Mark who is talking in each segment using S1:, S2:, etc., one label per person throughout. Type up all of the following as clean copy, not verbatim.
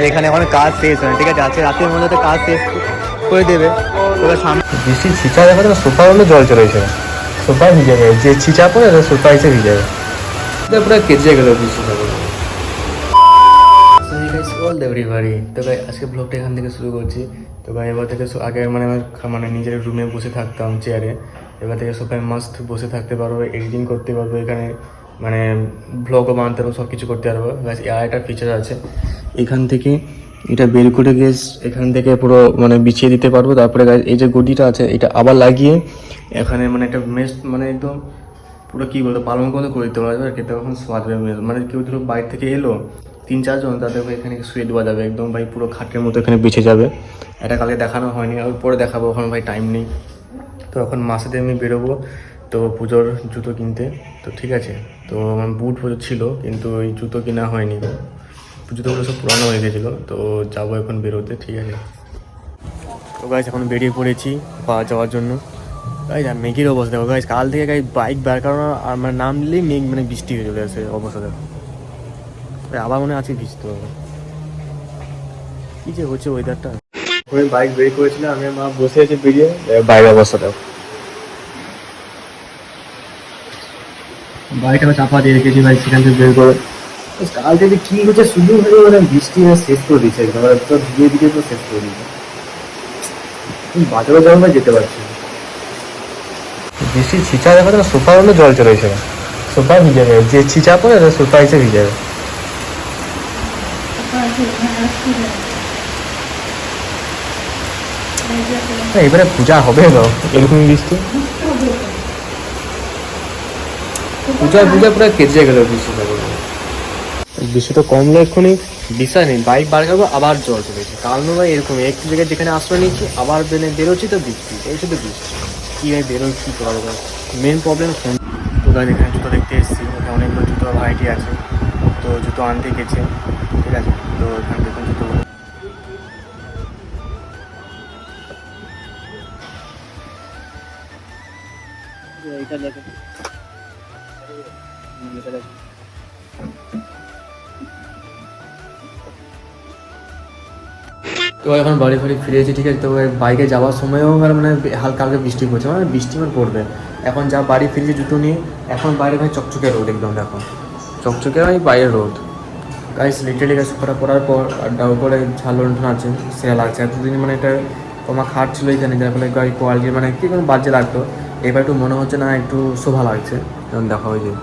S1: এখানে এখন কাজ শেষ হয়, ঠিক আছে, আজকে রাতের মধ্যে কাজ শেষ করে দেবে। তোরা সামনে
S2: বৃষ্টি ছিঁচা দেখা তো সোফা হলে জল চলেছে, সোফা ভিজে যাবে, যে ছিঁচা পড়ে সোফা এসে ভিজে যাবে, পুরো কেজে গেল বৃষ্টিটা। তো ভাই আজকে ব্লগটা এখান থেকে শুরু করছি। তো ভাই এবার থেকে আগে মানে নিজের রুমে বসে থাকতাম চেয়ারে, এবার থেকে সোফায় মাস্ট বসে থাকতে পারবো, এডিটিং করতে পারবো, এখানে মানে ব্লগও বানাতে পারবো, সব কিছু করতে পারবো। ব্যাস আর একটা ফিচার আছে, এখান থেকে এটা বের করে গিয়ে এখান থেকে পুরো মানে বিছিয়ে দিতে পারবো। তারপরে এই যে গদিটা আছে এটা আবার লাগিয়ে এখানে মানে একটা মেস মানে একদম পুরো কী বলতো পালন করে দিতে পারবে আর কি। তখন স্বাদ মানে কেউ ধরো বাইরে থেকে এলো 3-4 জন, তাদের এখানে শুয়ে দেওয়া যাবে একদম ভাই, পুরো খাটের মতো এখানে বিছে যাবে। এটা কালকে দেখানো হয়নি, আর পরে দেখাবো, ওখানে ভাই টাইম নেই। তো এখন মাসেতে আমি বেরোবো তো পুজোর জুতো কিনতে। তো ঠিক আছে, তো আমার বুট পুজো ছিল কিন্তু ওই জুতো কেনা হয়নি, জুতোগুলো সব পুরানো হয়ে গেছিলো। তো যাবো এখন বেরোতে, ঠিক আছে। তো গাইজ এখন বেরিয়ে পড়েছি যাওয়ার জন্য। গাইজ আর মেঘের অবস্থা দেখো গাইজ, কাল থেকে গাইজ বাইক বের করানো আর মানে নাম নিলেই মেঘ মানে বৃষ্টি হয়ে চলে আসে অবস্থা দেখো। আবার মনে আছে ভিজতে হবে, কি যে হচ্ছে ওয়েদারটা। আমি বাইক বের করেছিলাম, আমি মা বসে আছে বেরিয়ে, বাইরের অবস্থাটা বাইকটা চাপা দিয়ে রেখেছি ভাই, সেখান থেকে বের করে কাল থেকে কি হচ্ছে শুরু হয়ে মানে বৃষ্টি শেষ করে দিচ্ছে একদম, তো ধীরে ধীরে তো শেষ করে দিচ্ছে। বাজারে যাওয়া যেতে পারছি বৃষ্টির ছিঁচা দেখা তো সোফা হলে জল চলেছে, সোফা ভিজে যাবে, যে ছিঁচা পড়ে সোফা এসে ভিজে যাবে। এবারে পূজা হবে তো এরকম বৃষ্টি, পূজা পুরো কেজে গেল বৃষ্টিটা। বৃষ্টি তো কমলো এক্ষুনি, বিষয় নেই, বাইক বার করবো আবার জল চলেছে। কারণ ভাই এরকম একটু জায়গায় যেখানে আশ্রয় নিচ্ছি আবার বেরোচ্ছি তো বৃষ্টি, এই শুধু বৃষ্টি, কী ভাই বেরোয় কী করা যাবে। Main problem phone. তো গাছ এখানে জুতো দেখতে এসেছি, ওখানে অনেকগুলো জুতো ভ্যারাইটি আছে, তো জুতো আনতে গেছে, ঠিক আছে। তো এখানে দেখুন জুতোগুলো, এইটা দেখুন, তো এখন বাড়ি ফিরেছি, ঠিক আছে। তো বাইকে যাওয়ার সময়ও মানে হালকা হালকা বৃষ্টি পড়ছে, মানে বৃষ্টি মানে পড়বে। এখন যা বাড়ি ফিরেছি জুতো নিয়ে, এখন বাইরে ভাই চকচকে রোদ একদম দেখো, চকচকে ভাই বাইরের রোদ। গাইস লিটারেলি গাছ পড়ার পর আড্ডা উপরে ঝাল লন্ঠন আছে, সেরা লাগছে। এতদিন মানে এটা তোমার খাট ছিল এখানে, যার ফলে গাড়ি কোয়ালিটি মানে কি কোনো বাজে লাগতো, এবার একটু মনে হচ্ছে না একটু শোভা লাগছে, যেমন দেখা হয় যে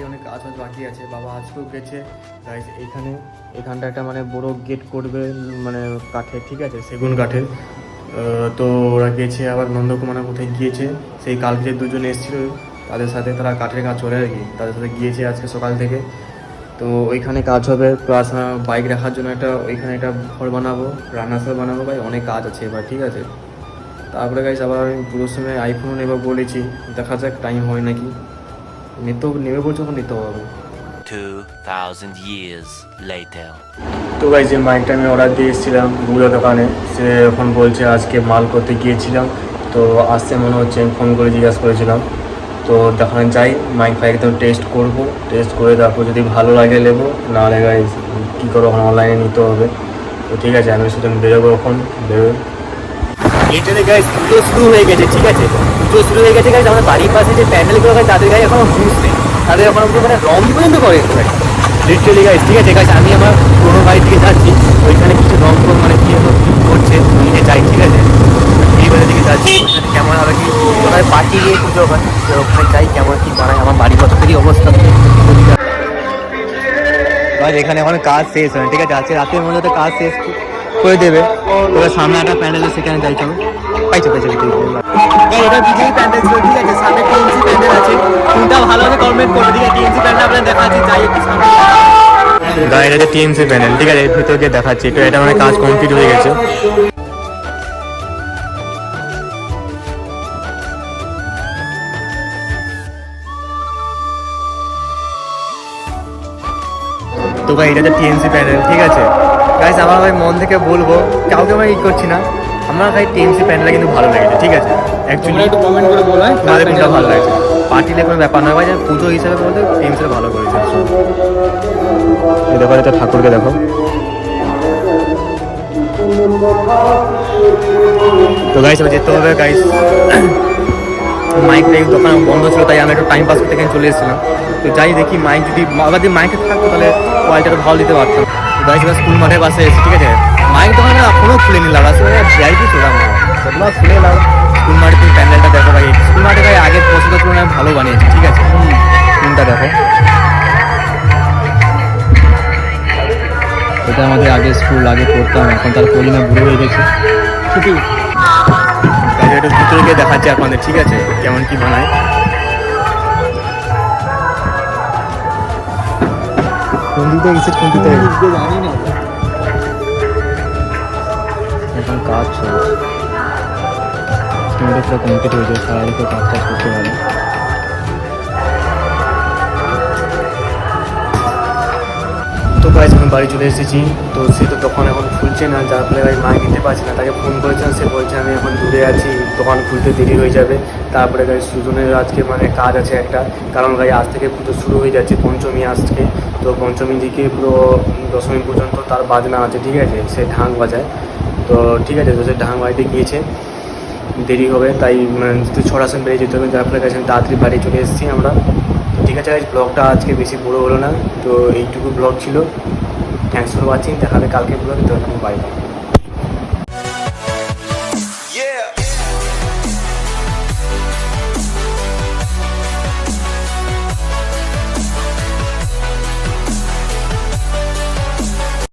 S2: অনেক কাজ বাকি আছে। বাবা আজকেও গেছে গাইস এখানটা একটা মানে বড় গেট করবে মানে কাঠের, ঠিক আছে, সেগুন কাঠের। তো ওরা গেছে, আবার নন্দকুমার কোথায় গিয়েছে, সেই কালকে দুজন এসেছিল তাদের সাথে, তারা কাঠের কাজ চলে আর কি, তাদের সাথে গিয়েছে আজকে সকাল থেকে। তো ওইখানে কাজ হবে, প্লাস বাইক রাখার জন্য ওইখানে একটা ঘর বানাবো, রান্নাঘর বানাবো, ভাই অনেক কাজ আছে এবার, ঠিক আছে। তারপরে গাইস আবার আমি পুরোর সময় আইফোনও নেবো বলেছি, দেখা যাক টাইম হয় নাকি, নেবে বলছে ওখানে নিতে হবে।
S3: 2000 years later.
S2: তো গাইস যে মাইকটা আমি অর্ডার দিয়ে এসেছিলাম গুগলের দোকানে, সে এখন বলছে আজকে মাল করতে গিয়েছিলাম, তো আসতে মনে হচ্ছে, আমি ফোন করে জিজ্ঞাসা করেছিলাম। তো দেখানো যাই মাইক ফাইক একদম টেস্ট করবো, টেস্ট করে তারপর যদি ভালো লাগে নেবো, না হলে গাইস কী করবো, এখন অনলাইনে নিতে হবে। তো ঠিক আছে, আমি শুধু বেরোবো, এখন বেরোবো। লিটারালি গাইস পুজো শুরু হয়ে গেছে, ঠিক আছে, পুজো শুরু হয়ে গেছে গাইস। আমাদের বাড়ির পাশে যে প্যান্ডেলগুলো হয় তাদের গায়ে এখনো হুঁশ নেই, তাদের এখন মানে রং পর্যন্ত করে লিটারালি গাইস, ঠিক আছে। গাইস আমি আমার পুরোনো বাড়ি থেকে যাচ্ছি, ওইখানে কিছু রং মানে কি করছে নিয়ে যাই, ঠিক আছে, এই বাড়ি থেকে যাচ্ছি, ওইখানে কেমন হবে কি ওখানে পার্টি গিয়ে পুজো হয়, তো ওখানে যাই কেমন কি বানায়, আমার বাড়ির কত থেকে অবস্থা।
S1: এখানে এখন কাজ শেষ হয়, ঠিক আছে, আজকে রাতের মধ্যে কাজ শেষ করে দেবে। তোরা সামনে একটা প্যান্ডেল আছে, সেখানে যাই, চলো পাইছো এটা বিজেপি প্যান্ডেল ছিল, ঠিক আছে, সামনে টিএমসি প্যান্ডেল আছে, কোনটা ভালো হবে কমেন্ট করবে, ঠিক আছে। টিএমসি প্যান্ডেল আপনার দেখা আছে, যাই একটু সামনে গাড়ি আছে টিএমসি প্যান্ডেল, ঠিক আছে, এর ভিতরে গিয়ে দেখাচ্ছি। তো এটা মানে কাজ কমপ্লিট হয়ে গেছে। তো ভাই এটা হচ্ছে টিএমসি প্যান্ডেল, ঠিক আছে। গাইস আমার ভাই মন থেকে বলবো, কাউকে আমি ই করছি না, আমার ভাই টিএমসি প্যান্ডেলটা কিন্তু ভালো লেগেছে, ঠিক আছে। অ্যাকচুয়ালি একটু কমেন্ট করে বলো তোমাদের কোনটা ভালো লাগছে। পার্টিলে কোনো ব্যাপার নয় ভাই, যে পুজো হিসাবে বলতে টিমসের ভালো করেছে। এই দেখো এটা ঠাকুরকে দেখো। তো গাইস এবার যেতে হবে গাইস, মাইকটা দোকান বন্ধ ছিল তাই আমি একটু টাইম পাস করতে এখানে চলে এসেছিলাম। তো যাই দেখি মাইক যদি আবার যদি মাইকে থাকতো তাহলে কোয়ালিটিটা ভালো দিতে পারতাম। তো গাইস এবার স্কুল মাঠের পাশে এসে, ঠিক আছে, মাইক দোকানে এখনও খুলে নিলাম, আসলে ভিআইপি ছিলাম তোমরা খুলে নাও। স্কুল মাঠে তুমি প্যান্ডেলটা দেখো ভাই, স্কুল মাঠে ভাই আগের বছরের তুলনায় ভালো বানিয়েছে, ঠিক আছে। কোনটা দেখো, এটা আমাদের আগে স্কুল, আগে পড়তাম, এখন তার পড়ি না, বুড়ো হয়ে গেছে। ছুটি একটু ভিতরে গিয়ে দেখাচ্ছি আপনাদের, ঠিক আছে, কেমন কি বানায়। কোন দিকে গেছে, কোন দিকে জানি না, এখন কাজ চলছে, পুরো কমপ্লিট হয়ে যায়, সারাদিকে কাজ টাজ করতে পারে।
S2: তো গাইজ আমি বাড়ি চলে এসেছি। তো সে তো দোকান এখন খুলছে না, যার ফলে ভাই মা নিতে পারছে না। তাকে ফোন করেছিলাম, সে বলছে আমি এখন দূরে আছি, দোকান খুলতে দেরি হয়ে যাবে। তারপরে গাই সুজনের আজকে মানে কাজ আছে একটা, কারণ ভাই আজ থেকে পুজো শুরু হয়ে যাচ্ছে, পঞ্চমী আজকে। তো পঞ্চমী দিকে পুরো দশমী পর্যন্ত তার বাজনা আছে, ঠিক আছে, সে ঢাক বাজায়। তো ঠিক আছে, তো সে ঢাক বাজাতে গিয়েছে, দেরি হবে, তাই ছড়া আসন বেরিয়ে যেতে হবে, যার ফলে গেছে তাড়াতাড়ি বাড়ি চলে এসেছি আমরা। তো ঠিক আছে, ব্লগটা আজকে বেশি বড় হলো না, তো এইটুকু ব্লগ ছিল। থ্যাংকস ফর ওয়াচিং, দেখা হবে কালকে ব্লগে। তো এখন বাই।